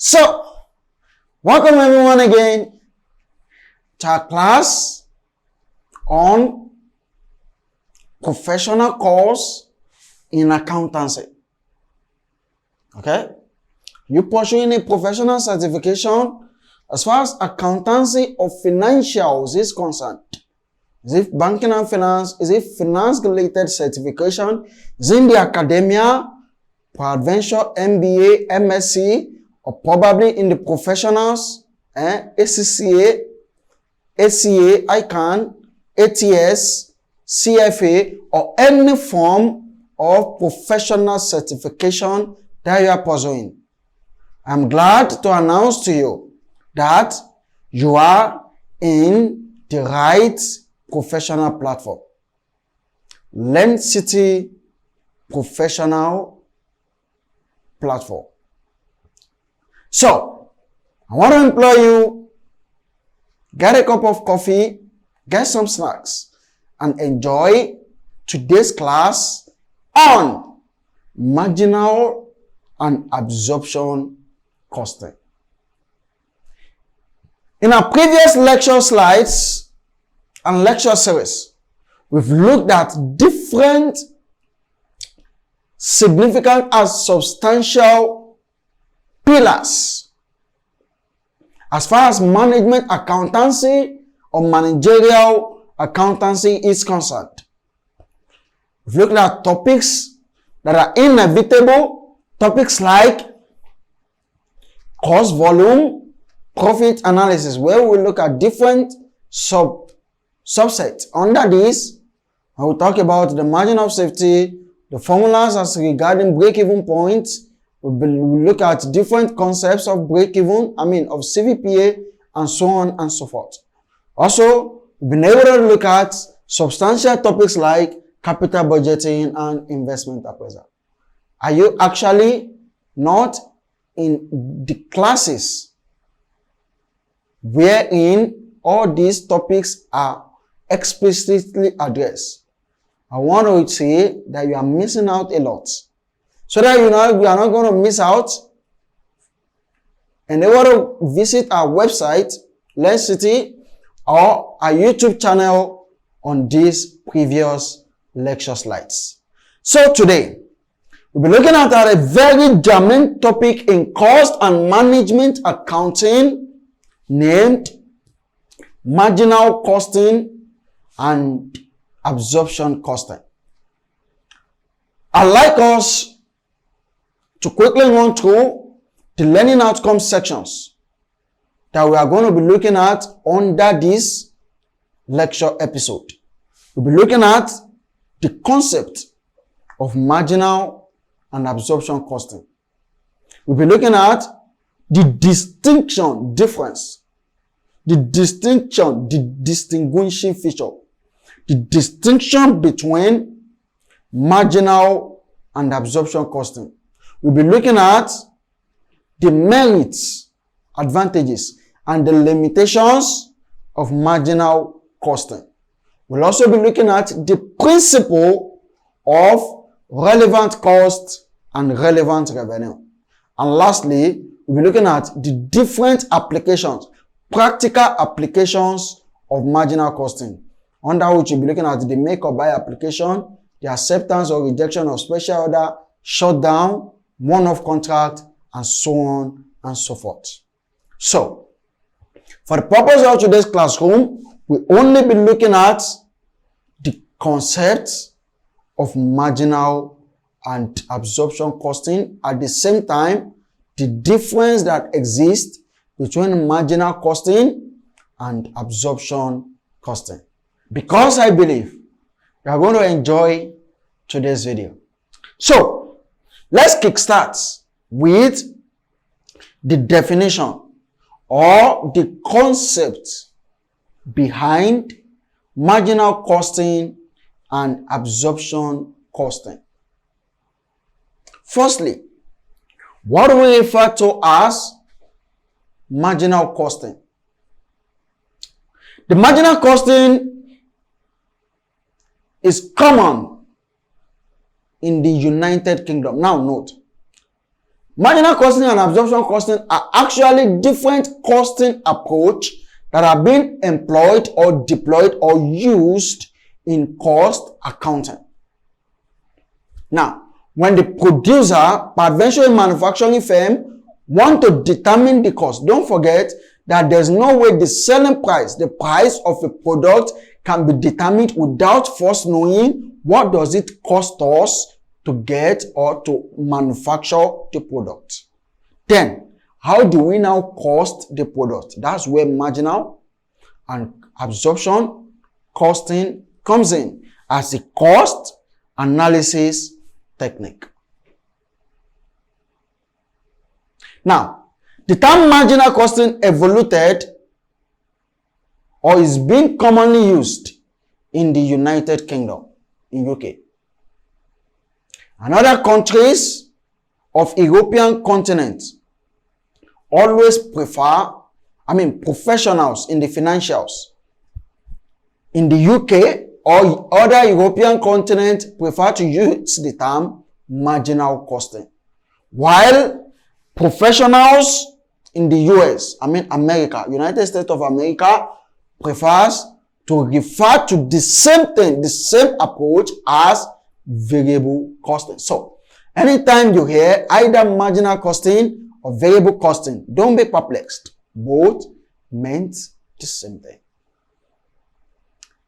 So, welcome everyone again to our class on professional course in accountancy. Okay? You pursuing a professional certification as far as accountancy or financials is concerned. Is it banking and finance? Is it finance related certification? Is it in the academia, peradventure MBA, MSc, or probably in the professionals, ACCA, ACA, ICANN, ATS, CFA, or any form of professional certification that you are pursuing. I'm glad to announce to you that you are in the right professional platform. LearnCity professional platform. So, I want to implore you, get a cup of coffee, get some snacks, and enjoy today's class on marginal and absorption costing. In our previous lecture slides and lecture series, we've looked at different significant and substantial pillars as far as management accountancy or managerial accountancy is concerned. We've looked at topics that are inevitable, topics like cost volume, profit analysis, where we look at different subsets. Under this, I will talk about the margin of safety, the formulas as regarding break-even points. We'll look at different concepts of break-even, of CVPA, and so on and so forth. Also, we've been able to look at substantial topics like capital budgeting and investment appraisal. Are you actually not in the classes wherein all these topics are explicitly addressed? I want to say that you are missing out a lot. So that you are not going to miss out, and they want to visit our website, LearnCity, or our YouTube channel on these previous lecture slides. So today, we'll be looking at a very germane topic in cost and management accounting named marginal costing and absorption costing. I'd like us to quickly run through the learning outcome sections that we are going to be looking at under this lecture episode. We'll be looking at the concept of marginal and absorption costing. We'll be looking at the distinguishing feature, the distinction between marginal and absorption costing. We'll be looking at the merits, advantages, and the limitations of marginal costing. We'll also be looking at the principle of relevant cost and relevant revenue. And lastly, we'll be looking at the different applications, practical applications of marginal costing, under which we'll be looking at the make or buy application, the acceptance or rejection of special order, shutdown, one-off contract, and so on and so forth. So, for the purpose of today's classroom, we'll only be looking at the concepts of marginal and absorption costing. At the same time, the difference that exists between marginal costing and absorption costing. Because I believe you are going to enjoy today's video. So, let's kickstart with the definition or the concept behind marginal costing and absorption costing. Firstly, what do we refer to as marginal costing? The marginal costing is common in the United Kingdom. Now note, Marginal costing and absorption costing are actually different costing approach that are being employed or deployed or used in cost accounting. Now, when the producer, peradventure a manufacturing firm, want to determine the cost, don't forget that there's no way the selling price, the price of a product can be determined without first knowing what does it cost us to get or to manufacture the product. Then, how do we now cost the product? That's where marginal and absorption costing comes in as a cost analysis technique. Now, the term marginal costing evolved or is being commonly used in the United Kingdom, in UK. And other countries of European continent always professionals in the financials. In the UK or other European continent prefer to use the term marginal costing. While professionals in the US, America, United States of America, prefers to refer to the same thing, the same approach as variable costing. So, anytime you hear either marginal costing or variable costing, don't be perplexed. Both meant the same thing.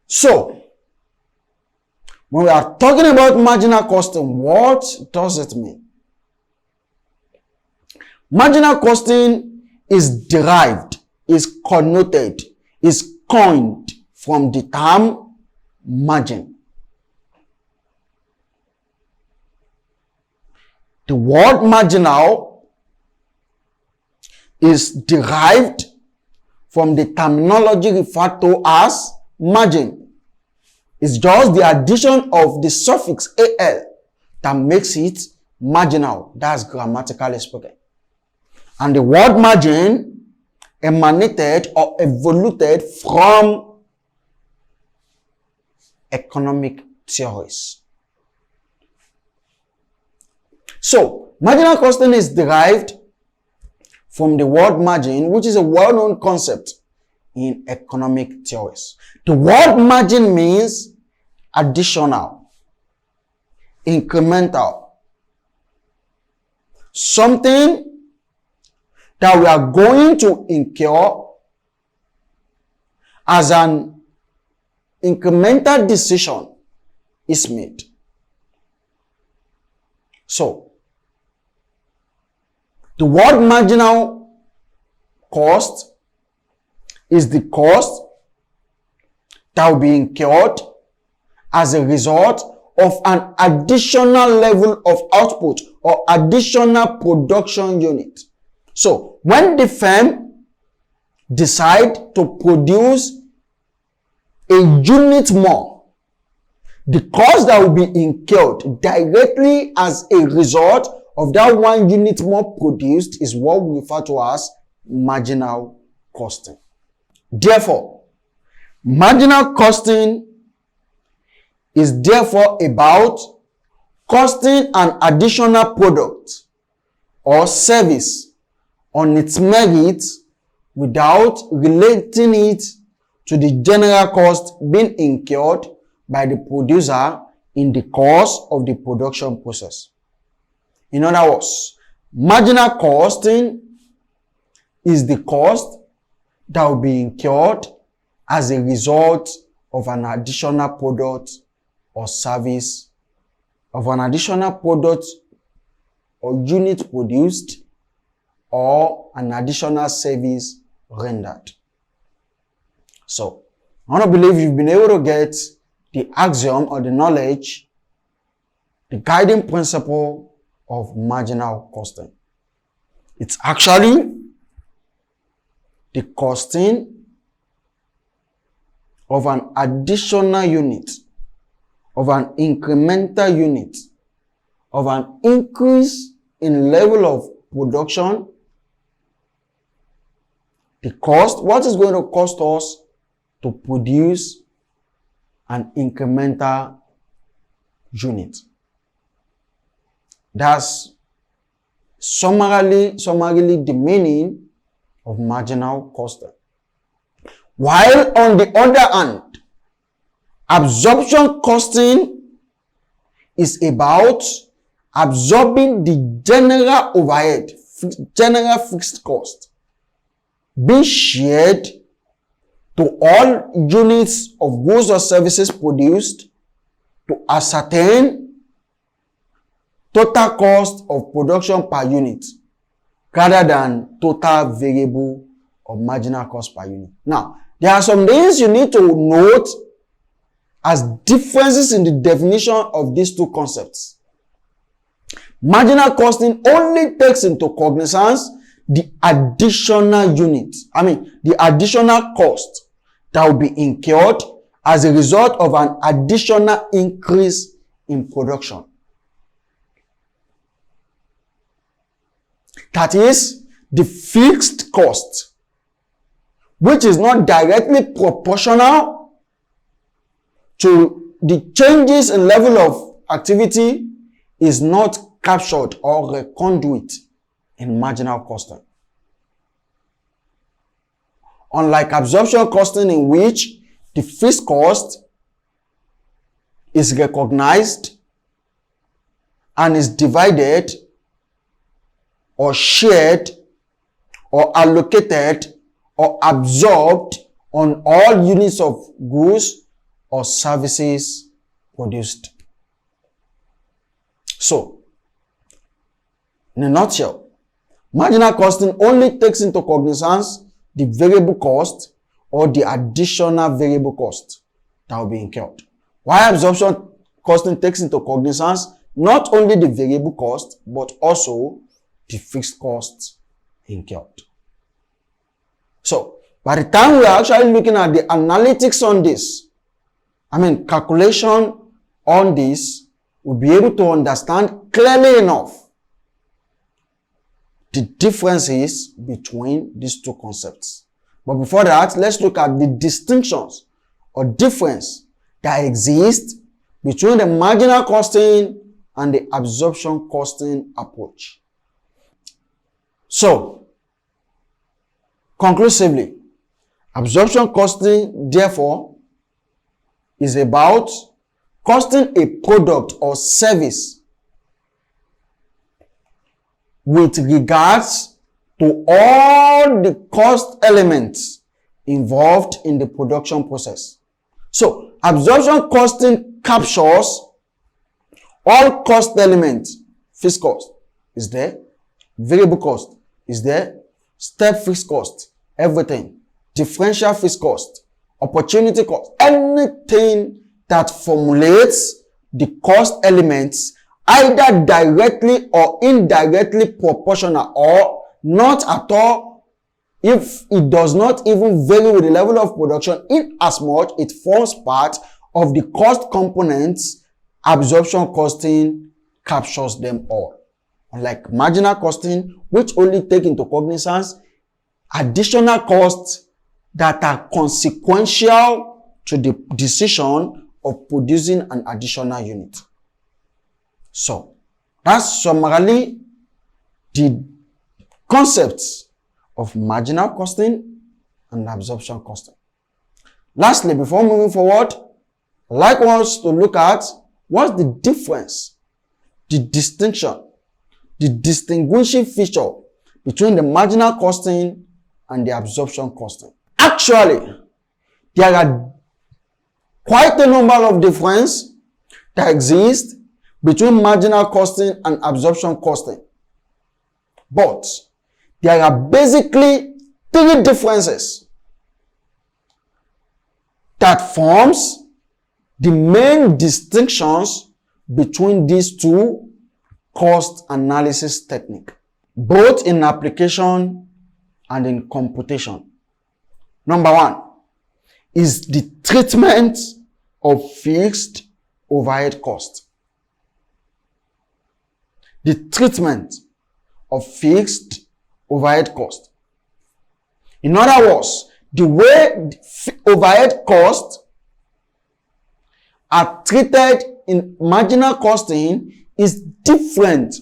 So, when we are talking about marginal costing, what does it mean? Marginal costing is derived, is connoted, is coined from the term margin. The word marginal is derived from the terminology referred to as margin. It's just the addition of the suffix al that makes it marginal. That's grammatically speaking. And the word margin emanated or evolved from economic theories. So, marginal costing is derived from the word margin, which is a well-known concept in economic theories. The word margin means additional, incremental, something that we are going to incur as an incremental decision is made. So, the word marginal cost is the cost that will be incurred as a result of an additional level of output or additional production unit. So, when the firm decide to produce a unit more, the cost that will be incurred directly as a result of that one unit more produced is what we refer to as marginal costing. Therefore, marginal costing is therefore about costing an additional product or service on its merit without relating it to the general cost being incurred by the producer in the course of the production process. In other words, marginal costing is the cost that will be incurred as a result of an additional product or service, of an additional product or unit produced, or an additional service rendered. So, I want to believe you've been able to get the axiom or the knowledge, the guiding principle of marginal costing. It's actually the costing of an additional unit, of an incremental unit, of an increase in level of production. The cost, what is going to cost us to produce an incremental unit? That's summarily the meaning of marginal costing. While on the other hand, absorption costing is about absorbing the general overhead, general fixed cost, being shared to all units of goods or services produced to ascertain total cost of production per unit rather than total variable or marginal cost per unit. Now, there are some things you need to note as differences in the definition of these two concepts. Marginal costing only takes into cognizance the additional unit, the additional cost that will be incurred as a result of an additional increase in production. That is the fixed cost, which is not directly proportional to the changes in level of activity, is not captured or reckoned in marginal costing. Unlike absorption costing, in which the fixed cost is recognized and is divided or shared or allocated or absorbed on all units of goods or services produced. So, in a nutshell, marginal costing only takes into cognizance the variable cost or the additional variable cost that will be incurred. While absorption costing takes into cognizance not only the variable cost, but also the fixed costs incurred. So, by the time we are actually looking at the analytics on this, calculation on this, we'll be able to understand clearly enough the differences between these two concepts. But before that, let's look at the distinctions or difference that exist between the marginal costing and the absorption costing approach. So, conclusively, absorption costing, therefore, is about costing a product or service with regards to all the cost elements involved in the production process. So, absorption costing captures all cost elements. Fixed cost is there, variable cost is there, step fixed cost, everything, differential fixed cost, opportunity cost, anything that formulates the cost elements either directly or indirectly proportional or not at all if it does not even vary with the level of production, in as much it forms part of the cost components. Absorption costing captures them all. Unlike marginal costing, which only take into cognizance additional costs that are consequential to the decision of producing an additional unit. So, that's summarily the concepts of marginal costing and absorption costing. Lastly, before moving forward, I'd like us to look at what's the difference, the distinction, the distinguishing feature between the marginal costing and the absorption costing. Actually, there are quite a number of differences that exist between marginal costing and absorption costing. But there are basically three differences that forms the main distinctions between these two cost analysis techniques, both in application and in computation. Number one is the treatment of fixed overhead cost. The treatment of fixed overhead cost. In other words, the way overhead costs are treated in marginal costing is different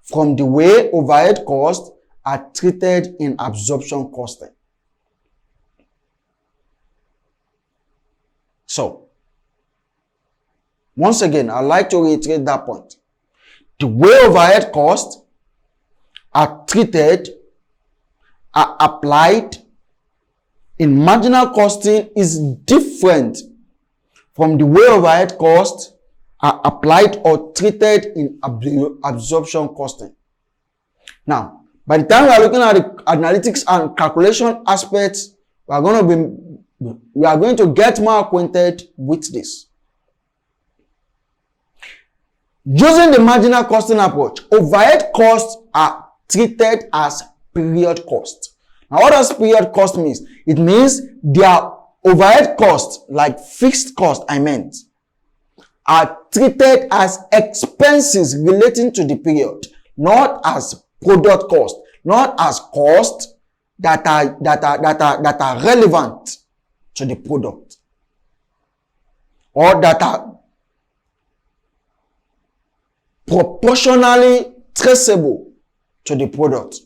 from the way overhead costs are treated in absorption costing. So, once again, I'd like to reiterate that point. The way overhead costs are treated, are applied in marginal costing is different from the way overhead costs are applied or treated in absorption costing. Now, by the time we are looking at the analytics and calculation aspects, we are going to get more acquainted with this. Using the marginal costing approach, overhead costs are treated as period cost. Now, what does period cost mean? It means their overhead costs, like fixed cost are treated as expenses relating to the period, not as product cost, not as costs that are relevant to the product, or that are proportionally traceable to the product,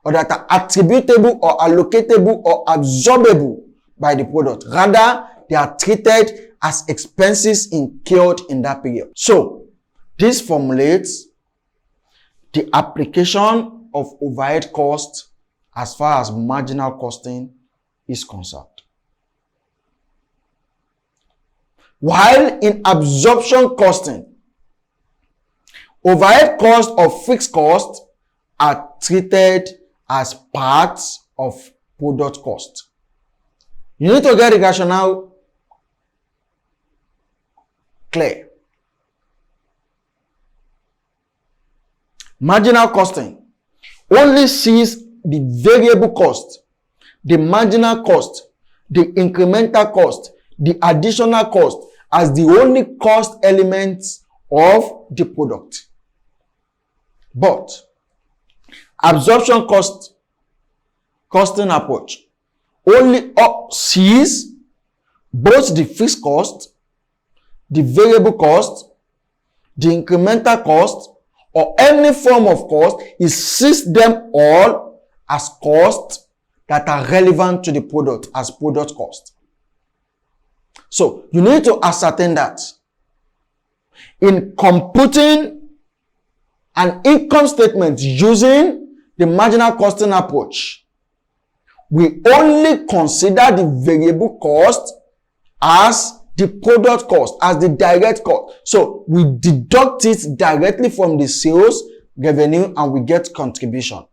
or that are attributable or allocatable or absorbable by the product. Rather, they are treated as expenses incurred in that period. So, this formulates the application of overhead costs as far as marginal costing is concerned. While in absorption costing, overhead costs or fixed costs are treated as parts of product cost. You need to get the rationale clear. Marginal costing only sees the variable cost, the marginal cost, the incremental cost, the additional cost as the only cost elements of the product. But absorption costing approach only sees both the fixed cost, the variable cost, the incremental cost, or any form of cost. It sees them all as costs that are relevant to the product as product cost. So you need to ascertain that in computing an income statement using the marginal costing approach, we only consider the variable cost as the product cost, as the direct cost. So we deduct it directly from the sales revenue and we get contribution.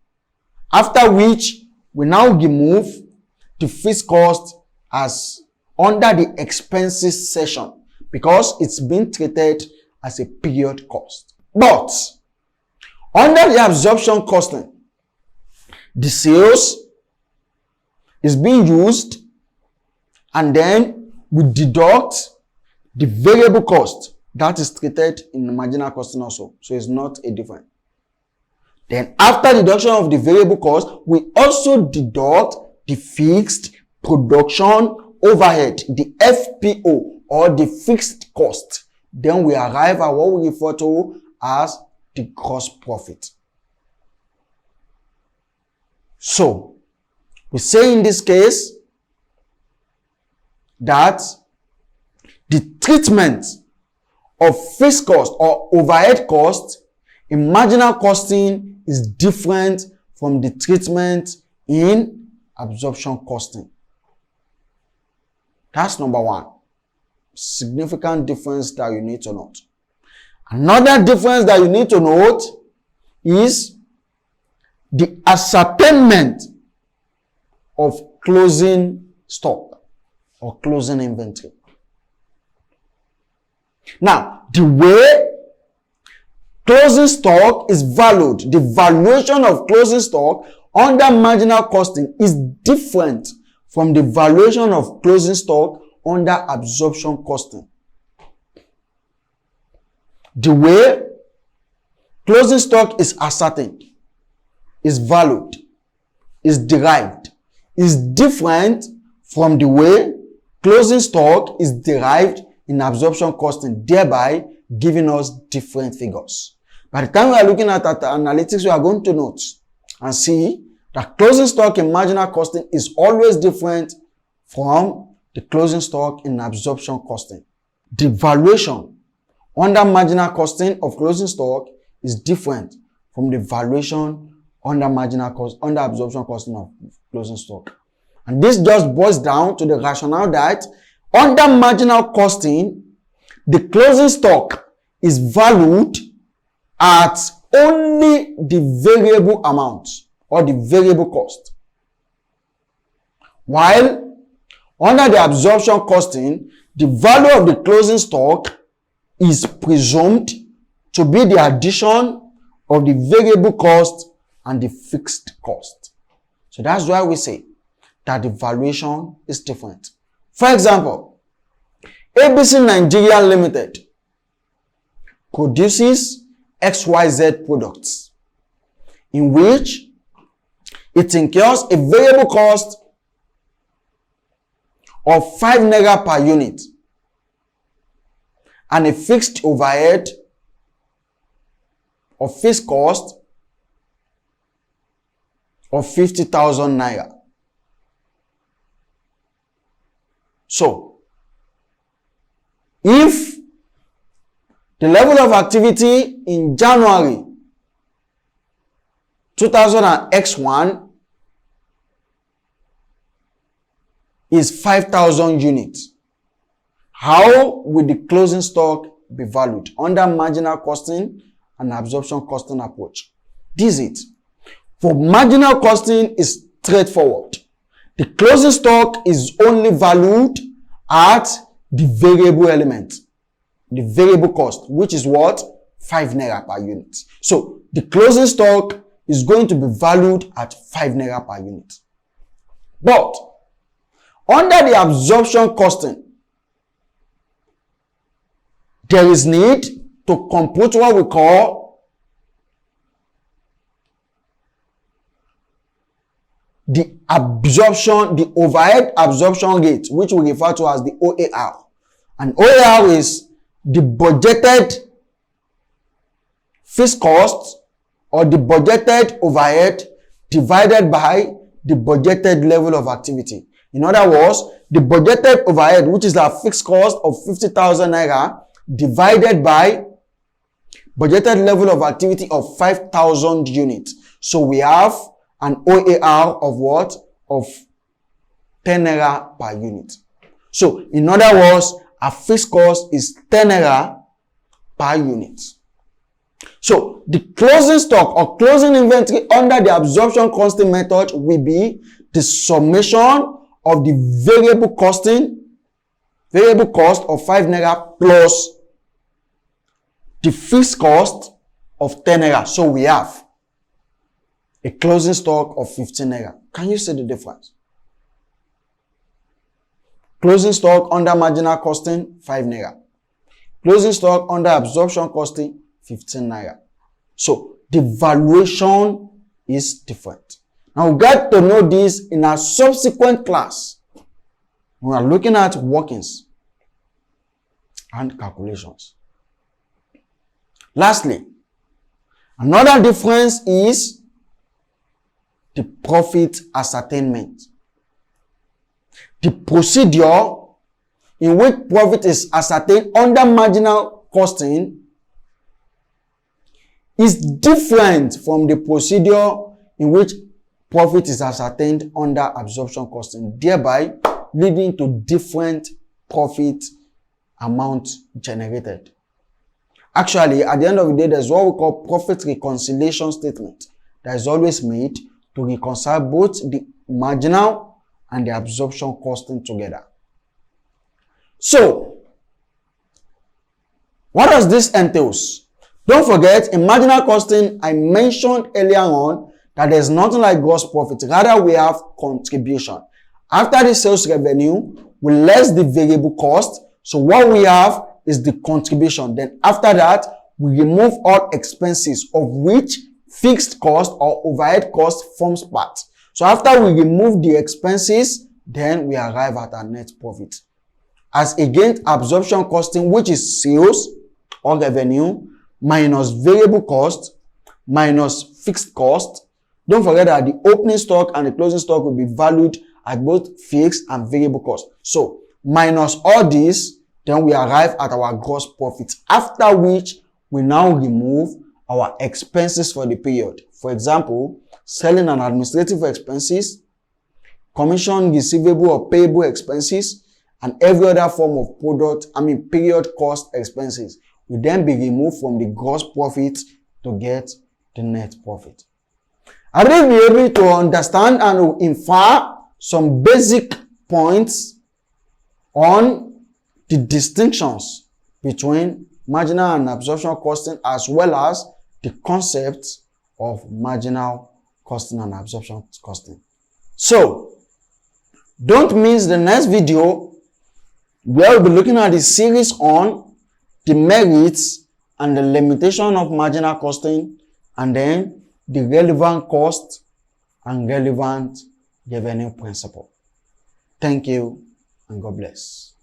After which, we now remove the fixed cost as under the expenses section because it's been treated as a period cost. But under the absorption costing, the sales is being used and then we deduct the variable cost that is treated in the marginal costing also. So it's not a difference. Then after deduction of the variable cost, we also deduct the fixed production overhead, the FPO, or the fixed cost. Then we arrive at what we refer to as the gross profit. So we say in this case that the treatment of fixed cost or overhead cost in marginal costing is different from the treatment in absorption costing. That's number one. Significant difference that you need to note. Another difference that you need to note is the ascertainment of closing stock or closing inventory. Now, the way closing stock is valued, the valuation of closing stock under marginal costing is different from the valuation of closing stock under absorption costing. The way closing stock is ascertained, is valued, is derived, is different from the way closing stock is derived in absorption costing, thereby giving us different figures. By the time we are looking at analytics, we are going to note and see that closing stock in marginal costing is always different from the closing stock in absorption costing. The valuation under marginal costing of closing stock is different from the valuation under absorption costing of closing stock. And this just boils down to the rationale that under marginal costing, the closing stock is valued at only the variable amount or the variable cost. While under the absorption costing, the value of the closing stock is presumed to be the addition of the variable cost and the fixed cost. So that's why we say that the valuation is different. For example, ABC Nigeria Limited produces XYZ products in which it incurs a variable cost of 5 naira per unit and a fixed overhead or fixed cost of 50,000 naira. So, if the level of activity in January 2000X1 is 5,000 units, how will the closing stock be valued under marginal costing and absorption costing approach? This is it. For marginal costing is straightforward. The closing stock is only valued at the variable element, the variable cost, which is what? 5 naira per unit. So the closing stock is going to be valued at 5 naira per unit. But under the absorption costing, there is need to compute what we call the overhead absorption rate, which we refer to as the OAR. And OAR is the budgeted fixed cost or the budgeted overhead divided by the budgeted level of activity. In other words, the budgeted overhead, which is our fixed cost of 50,000 naira, divided by budgeted level of activity of 5,000 units. So we have an OAR of what? Of 10 naira per unit. So in other words, our fixed cost is 10 naira per unit. So the closing stock or closing inventory under the absorption costing method will be the summation of the variable cost of 5 naira plus the fixed cost of 10 naira. So we have a closing stock of 15 naira. Can you see the difference? Closing stock under marginal costing, 5 naira. Closing stock under absorption costing, 15 naira. So the valuation is different. Now we get to know this in our subsequent class. We are looking at workings and calculations. Lastly, another difference is the profit ascertainment. The procedure in which profit is ascertained under marginal costing is different from the procedure in which profit is ascertained under absorption costing, thereby leading to different profit amount generated. Actually, at the end of the day, there's what we call profit reconciliation statement that is always made to reconcile both the marginal and the absorption costing together. So, what does this entails? Don't forget, in marginal costing, I mentioned earlier on that there's nothing like gross profit. Rather, we have contribution. After the sales revenue, we less the variable cost. So what we have is the contribution. Then after that, we remove all expenses of which fixed cost or overhead cost forms part. So after we remove the expenses, then we arrive at our net profit. As against absorption costing, which is sales or revenue, minus variable cost minus fixed cost. Don't forget that the opening stock and the closing stock will be valued at both fixed and variable cost. So minus all this, then we arrive at our gross profit, after which we now remove our expenses for the period. For example, selling and administrative expenses, commission receivable or payable expenses, and every other form of period cost expenses will then be removed from the gross profit to get the net profit. I believe you're able to understand and infer some basic points on the distinctions between marginal and absorption costing, as well as the concept of marginal costing and absorption costing. So, don't miss the next video where we'll be looking at a series on the merits and the limitation of marginal costing, and then the relevant cost and relevant revenue principle. Thank you and God bless.